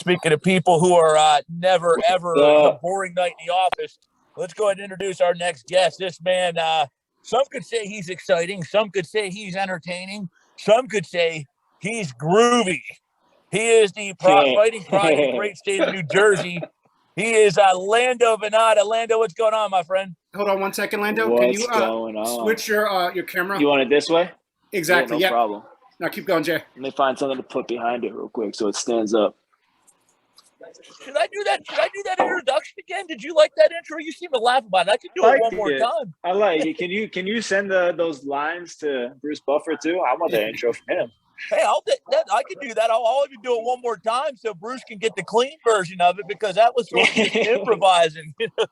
Speaking of people who are never, ever a boring night in the office, let's go ahead and introduce our next guest. This man, some could say he's exciting. Some could say he's entertaining. Some could say he's groovy. He is the fighting pride of the great state of New Jersey. He is Lando Vannata. Lando, what's going on, my friend? Hold on one second, Lando. What's Can you going on? switch your camera? You want it this way? Exactly. Yeah, no problem. Now keep going, Jay. Let me find something to put behind it real quick so it stands up. Should I do that? Should I do that introduction again? Did you like that intro? You seem to laugh about it. I can do it one more time. I like it. Can you send those lines to Bruce Buffer too? I want that intro from him. Hey, I can do that. I'll even do it one more time so Bruce can get the clean version of it, because that was sort of just improvising. You know?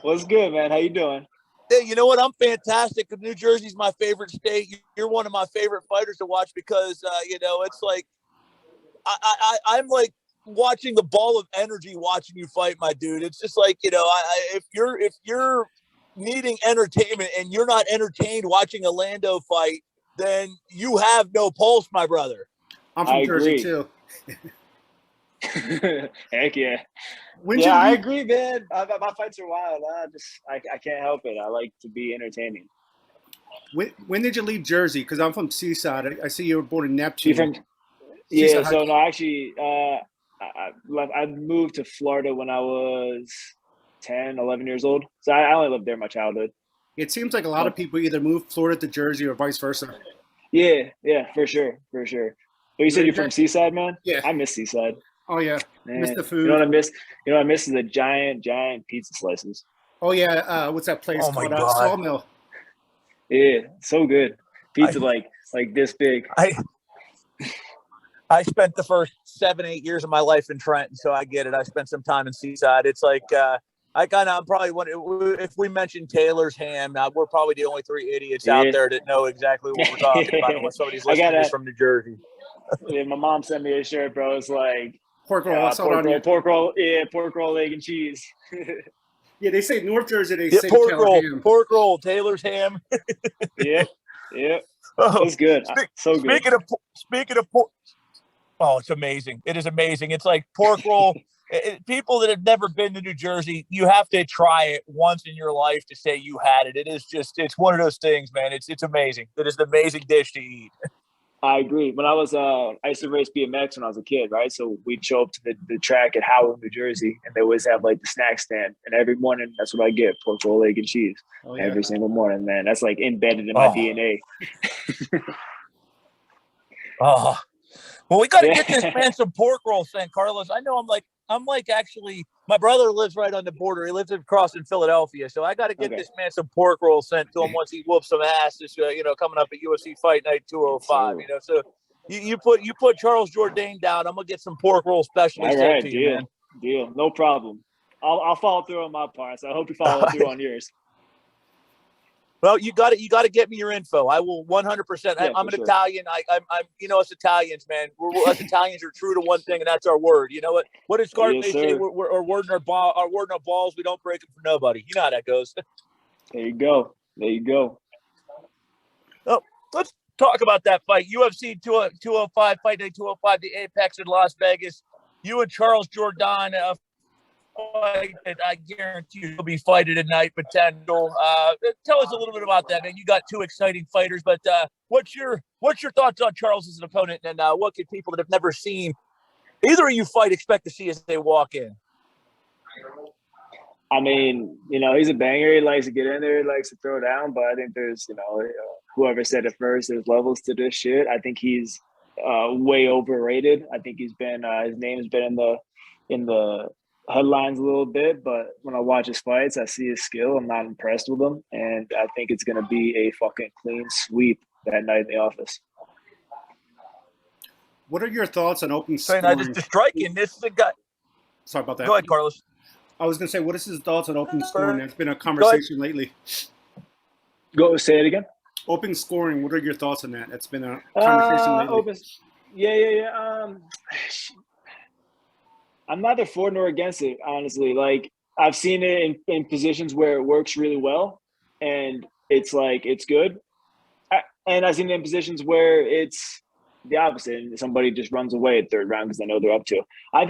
What's good, man? How you doing? Hey, you know what? I'm fantastic. New Jersey's my favorite state. You're one of my favorite fighters to watch because you know, it's like I'm like watching the ball of energy watching you fight, my dude. It's just like, you know, if you're needing entertainment and you're not entertained watching a Lando fight, then you have no pulse, my brother. I'm from Jersey too. Heck yeah. I agree, man. My fights are wild. I can't help it. I like to be entertaining. When did you leave Jersey? Because I'm from Seaside. I see you were born in Neptune. Yeah, so no, actually, I moved to Florida when I was 10, 11 years old. So I only lived there my childhood. It seems like a lot of people either move Florida to Jersey or vice versa. Yeah, for sure. But you said you're from Seaside, man? Yeah. I miss Seaside. Oh, yeah. Man, Miss the food. You know what I miss? You know what I miss is the giant pizza slices. Oh, yeah. What's that place called? Sawmill. Yeah, so good. Pizza like this big. I spent the first 7-8 years of my life in Trenton, so I get it. I spent some time in Seaside. It's like I'm probably if we mention Taylor's Ham, we're probably the only three idiots out there that know exactly what we're talking about when somebody's listening is from New Jersey. Yeah, my mom sent me a shirt, bro. It's like pork roll, pork roll, egg and cheese. Yeah, they say North Jersey. They say pork roll, Taylor's Ham. Yeah. Oh, it's good. So good. Speaking of pork. Oh, it's amazing. It is amazing. It's like pork roll. People that have never been to New Jersey, you have to try it once in your life to say you had it. It's one of those things, man. It's amazing. It is an amazing dish to eat. I agree. When I used to race BMX when I was a kid, right? So we'd show up to the track at Howell, New Jersey, and they always have like the snack stand. And every morning, that's what I get: pork roll, egg, and cheese. Oh, yeah. Every single morning, man. That's like embedded in my DNA. Oh. Well, we got to get this man some pork roll sent, Carlos. I know I'm like actually, my brother lives right on the border. He lives across in Philadelphia. So I got to get this man some pork roll sent to him once he whoops some ass, this, coming up at UFC Fight Night 205, you know. So you put Charles Jourdain down. I'm going to get some pork roll specially sent to you, man. Deal. No problem. I'll follow through on my part. So I hope you follow through on yours. Well, you got to get me your info. I will 100%. I'm an Italian. I'm us Italians, man. Us Italians are true to one thing, and that's our word. You know what? What does Scarface say? We're wording our balls. We don't break them for nobody. You know how that goes. There you go. Oh, let's talk about that fight. UFC 205, Fight Night 205, the Apex in Las Vegas. You and Charles Jourdain. I guarantee you'll be fighting tonight, potential. Tell us a little bit about that, man. You got two exciting fighters, but what's your thoughts on Charles as an opponent, and what can people that have never seen either of you fight expect to see as they walk in? I mean, he's a banger. He likes to get in there. He likes to throw down, but I think there's, whoever said it first, there's levels to this shit. I think he's way overrated. I think he's been his name has been in the headlines a little bit, but when I watch his fights, I see his skill. I'm not impressed with him, and I think it's going to be a fucking clean sweep that night in the office. What are your thoughts on open scoring? Just striking. This is a guy. Sorry about that. Go ahead, Carlos. I was going to say, what is his thoughts on open scoring? That's been a conversation lately. Go say it again. Open scoring. What are your thoughts on that? That's been a conversation lately. Yeah. I'm neither for nor against it, honestly. Like, I've seen it in positions where it works really well, and it's like it's good. And I've seen it in positions where it's the opposite, and somebody just runs away at third round because they know they're up to. I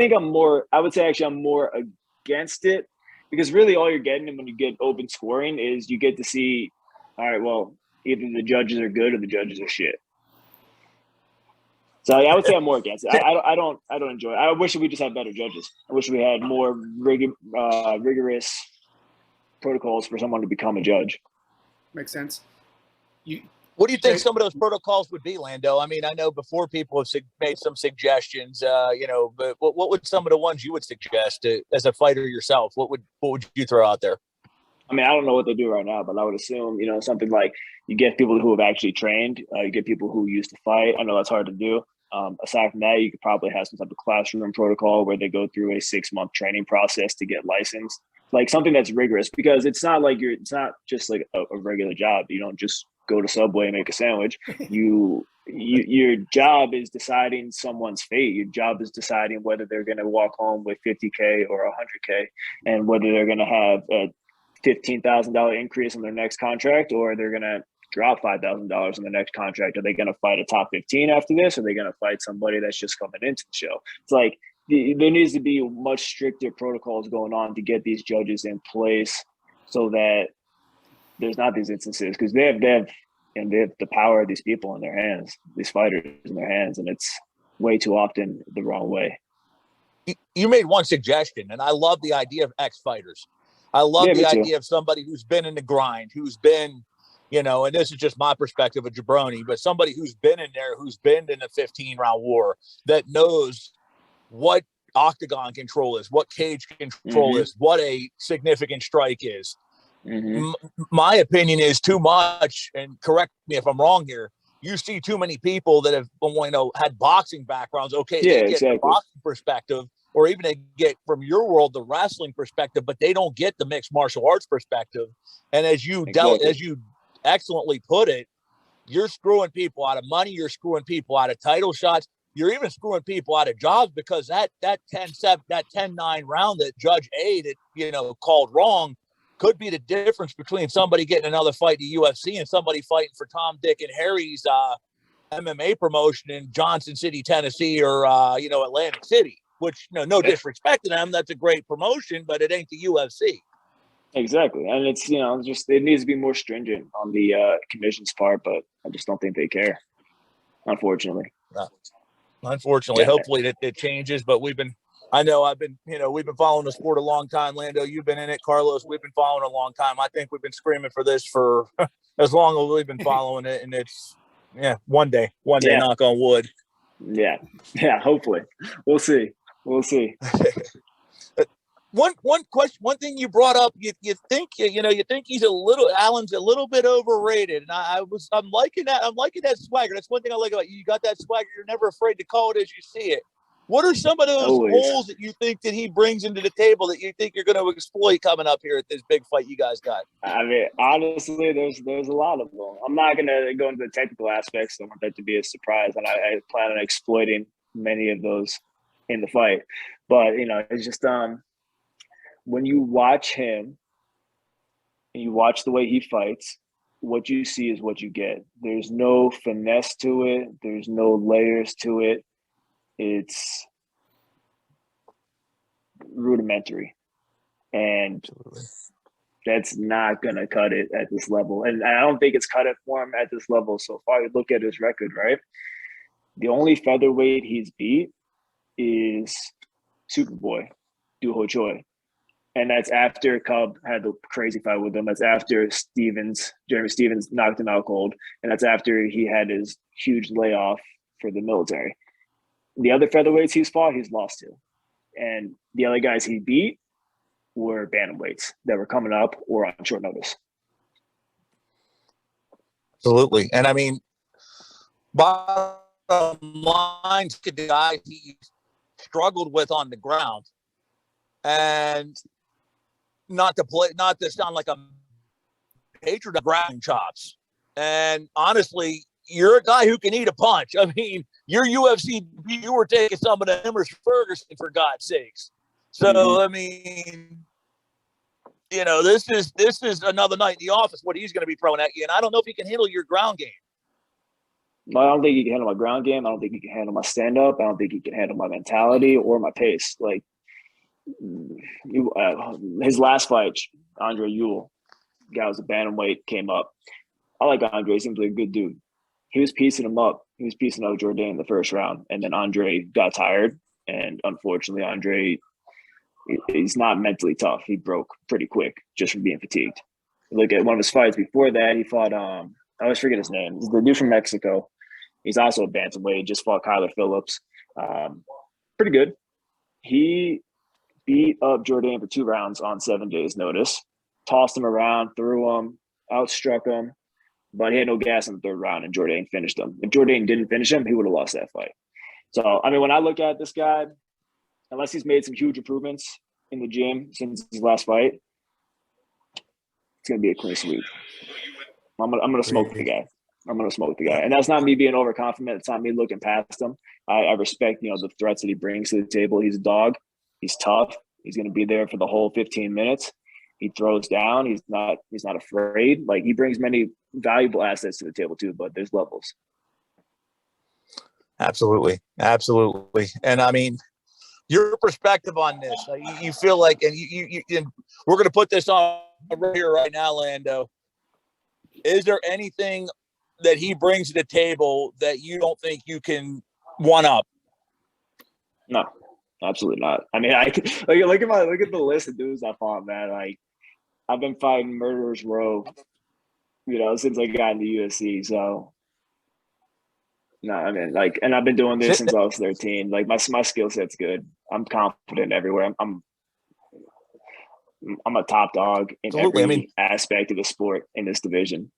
would say actually I'm more against it, because really all you're getting when you get open scoring is you get to see, all right, well, either the judges are good or the judges are shit. So I would say I'm more against it. I don't enjoy it. I wish we just had better judges. I wish we had more rigorous protocols for someone to become a judge. Makes sense. What do you think some of those protocols would be, Lando? I mean, I know before people have made some suggestions, but what would some of the ones you would suggest as a fighter yourself? What would you throw out there? I mean, I don't know what they do right now, but I would assume, something like you get people who have actually trained, you get people who used to fight. I know that's hard to do. Aside from that, you could probably have some type of classroom protocol where they go through a 6-month training process to get licensed, like something that's rigorous, because it's not just like a regular job. You don't just go to Subway and make a sandwich. Your job is deciding someone's fate. Your job is deciding whether they're going to walk home with $50K or $100K, and whether they're going to have a $15,000 increase in their next contract, or they're going to drop $5,000 in the next contract. Are they going to fight a top 15 after this? Or are they going to fight somebody that's just coming into the show? It's like there needs to be much stricter protocols going on to get these judges in place so that there's not these instances, because they have the power of these people in their hands, these fighters in their hands, and it's way too often the wrong way. You made one suggestion, and I love the idea of ex-fighters. I love the idea of somebody who's been in the grind, who's been, and this is just my perspective of jabroni, but somebody who's been in there, who's been in a 15-round war, that knows what octagon control is, what cage control is, what a significant strike is. My opinion is too much, and correct me if I'm wrong here, you see too many people that have had boxing backgrounds. Okay, they get the boxing perspective, or even they get from your world the wrestling perspective, but they don't get the mixed martial arts perspective. And as you excellently put it, you're screwing people out of money, you're screwing people out of title shots, you're even screwing people out of jobs, because that 10-9 round that Judge A that called wrong could be the difference between somebody getting another fight in the UFC and somebody fighting for Tom, Dick, and Harry's MMA promotion in Johnson City, Tennessee, or Atlantic City. Which no disrespect to them, that's a great promotion, but it ain't the UFC. Exactly, and it's it needs to be more stringent on the commission's part, but I just don't think they care, unfortunately. Unfortunately, hopefully it changes. But we've been following the sport a long time. Lando, you've been in it. Carlos, we've been following a long time. I think we've been screaming for this for as long as we've been following it, and it's one day, knock on wood. Yeah, hopefully, we'll see. One question, one thing you brought up, you think he's Allen's a little bit overrated, and I'm liking that. I'm liking that swagger. That's one thing I like about you. You got that swagger. You're never afraid to call it as you see it. What are some of those holes that you think that he brings into the table that you think you're going to exploit coming up here at this big fight you guys got? I mean, honestly, there's a lot of them. I'm not going to go into the technical aspects. I want that to be a surprise, and I plan on exploiting many of those in the fight. But it's just when you watch him and you watch the way he fights, what you see is what you get. There's no finesse to it. There's no layers to it. It's rudimentary, and that's not going to cut it at this level. And I don't think it's cut it for him at this level so far. You look at his record, right? The only featherweight he's beat is Superboy, Doo Ho Choi. And that's after Cub had the crazy fight with him. That's after Jeremy Stevens knocked him out cold. And that's after he had his huge layoff for the military. The other featherweights he's fought, he's lost to. And the other guys he beat were bantamweights that were coming up or on short notice. Absolutely. And I mean, bottom line, the guy he struggled with on the ground, and not to sound like a patron of grabbing chops. And honestly, you're a guy who can eat a punch. I mean, your UFC, you were taking some of the hammers Ferguson, for God's sakes. So, I mean, this is another night in the office, what he's going to be throwing at you. And I don't know if he can handle your ground game. But I don't think he can handle my ground game. I don't think he can handle my stand up. I don't think he can handle my mentality or my pace. Like his last fight, Andre Ewell, guy was a bantamweight, came up. I like Andre. He seems like a good dude. He was piecing him up. He was piecing up Jourdain in the first round, and then Andre got tired. And unfortunately, Andre, he's not mentally tough. He broke pretty quick just from being fatigued. Look at one of his fights before that. He fought, I always forget his name. He's the dude from Mexico. He's also a bantamweight. Just fought Kyler Phillips. Pretty good. He beat up Jourdain for 2 rounds on 7 days' notice. Tossed him around, threw him, outstruck him. But he had no gas in the 3rd round, and Jourdain finished him. If Jourdain didn't finish him, he would have lost that fight. So, I mean, when I look at this guy, unless he's made some huge improvements in the gym since his last fight, it's going to be a clean sweep. I'm gonna smoke the guy. I'm going to smoke the guy. And that's not me being overconfident. It's not me looking past him. I respect, the threats that he brings to the table. He's a dog. He's tough. He's going to be there for the whole 15 minutes. He throws down. He's not afraid. Like, he brings many valuable assets to the table too, but there's levels. Absolutely. And I mean, your perspective on this, you feel like, and and we're going to put this on right here right now, Lando. Is there anything that he brings to the table that you don't think you can one up? No, absolutely not. I mean, look at the list of dudes I fought, man. Like, I've been fighting murderers row, since I got in the UFC. So, no, I mean, like, and I've been doing this since I was 13. Like, my skill set's good. I'm confident everywhere. I'm a top dog in every aspect of the sport in this division.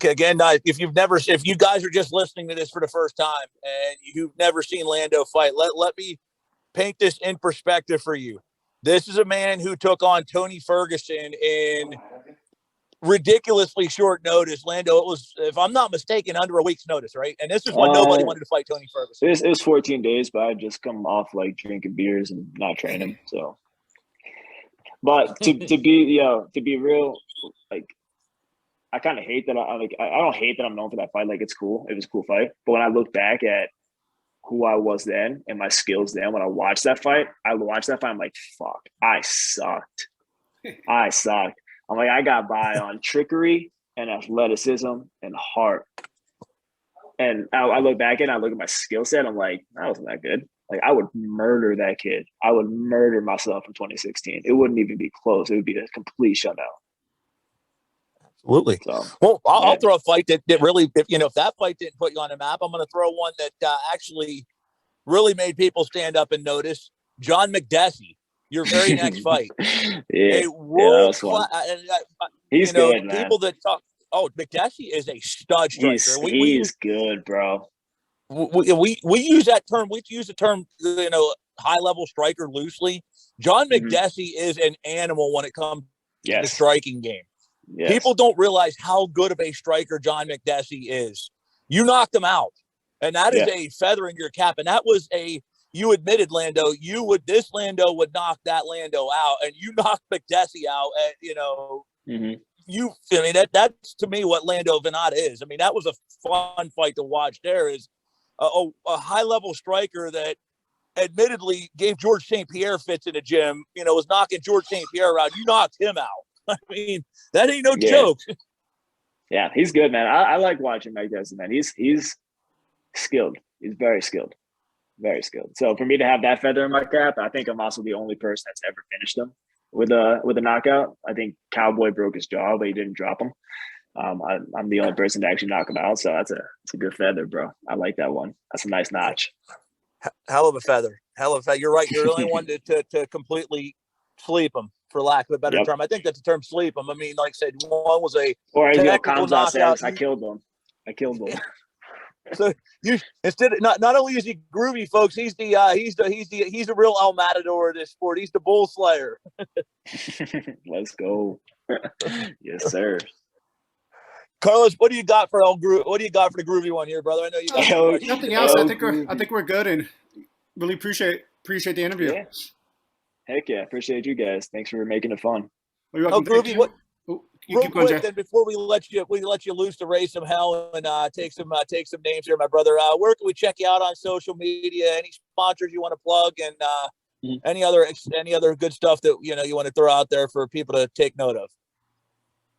Again, if you guys are just listening to this for the first time and you've never seen Lando fight, let me paint this in perspective for you. This is a man who took on Tony Ferguson in ridiculously short notice. Lando, it was, if I'm not mistaken, under a week's notice, right? And this is when nobody wanted to fight Tony Ferguson. It was 14 days, but I'd just come off like drinking beers and not training. So, but to be real, like, I kind of hate that. I don't hate that I'm known for that fight. Like, it's cool. It was a cool fight. But when I look back at who I was then and my skills then, when I watched that fight, I'm like, fuck, I sucked. I'm like, I got by on trickery and athleticism and heart. And I look back and I look at my skill set. I'm like, that wasn't that good. Like, I would murder that kid. I would murder myself in 2016. It wouldn't even be close. It would be a complete shutout. Absolutely. So, well, I'll throw a fight that really, if that fight didn't put you on the map, I'm going to throw one that actually really made people stand up and notice. John McDessie, your very next fight. Yeah, he's good, man. People that talk, McDessie is a stud striker. He's good, bro. We use that term. We use the term, high level striker loosely. John McDessie is an animal when it comes to the striking game. Yes. People don't realize how good of a striker John McDessie is. You knocked him out, and that is a feather in your cap. And that was you admitted, Lando, this Lando would knock that Lando out, and you knocked McDessie out. That's to me what Lando Vannata is. I mean, that was a fun fight to watch. There is a high level striker that admittedly gave George St. Pierre fits in the gym, was knocking George St. Pierre out. You knocked him out. I mean, that ain't no joke. Yeah, he's good, man. I like watching Mike Tyson, man. He's skilled. He's very skilled. Very skilled. So for me to have that feather in my cap, I think I'm also the only person that's ever finished him with a knockout. I think Cowboy broke his jaw, but he didn't drop him. I'm the only person to actually knock him out. So that's a good feather, bro. I like that one. That's a nice notch. Hell of a feather. You're right. You're the only one to completely sleep him, for lack of a better term. I think that's the term, sleep him. I mean, like I said, one was a technical knockout. I killed him. So you instead of, not only is he groovy, folks, he's the real El Matador of this sport. He's the bull slayer. Let's go. Yes, sir. Carlos, what do you got for What do you got for the groovy one here, brother? I know you got nothing else. I think we're good, and really appreciate the interview. Yeah. Heck yeah, appreciate you guys. Thanks for making it fun. Well, you're welcome. Groovy, You real keep going, quick, Jay. then before we let you loose to raise some hell and take some names here, my brother. Where can we check you out on social media? Any sponsors you want to plug, and any other good stuff that you want to throw out there for people to take note of?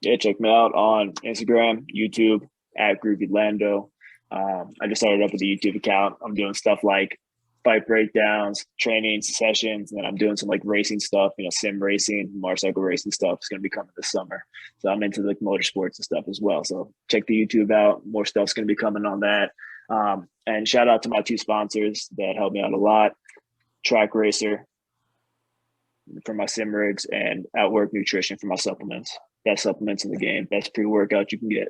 Yeah, check me out on Instagram, YouTube at Groovy Lando. I just started up with a YouTube account. I'm doing stuff like fight breakdowns, training sessions, and then I'm doing some like racing stuff, sim racing, motorcycle racing stuff. It's going to be coming this summer. So I'm into like motorsports and stuff as well. So check the YouTube out. More stuff's going to be coming on that. And shout out to my 2 sponsors that helped me out a lot. Track Racer for my sim rigs and Outwork Nutrition for my supplements. Best supplements in the game. Best pre-workout you can get.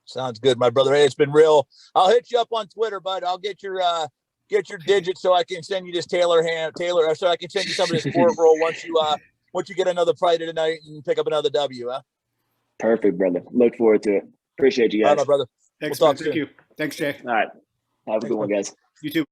Sounds good, my brother. Hey, it's been real. I'll hit you up on Twitter, bud. I'll get your digits so I can send you this Taylor, so I can send you some of this sport roll once you get another fight tonight and pick up another W. Huh? Perfect, brother. Look forward to it. Appreciate you guys. All right, my brother. Thanks, We'll man. talk Thank soon. you. Thanks, Jay. All right. Have a good one, guys. You too.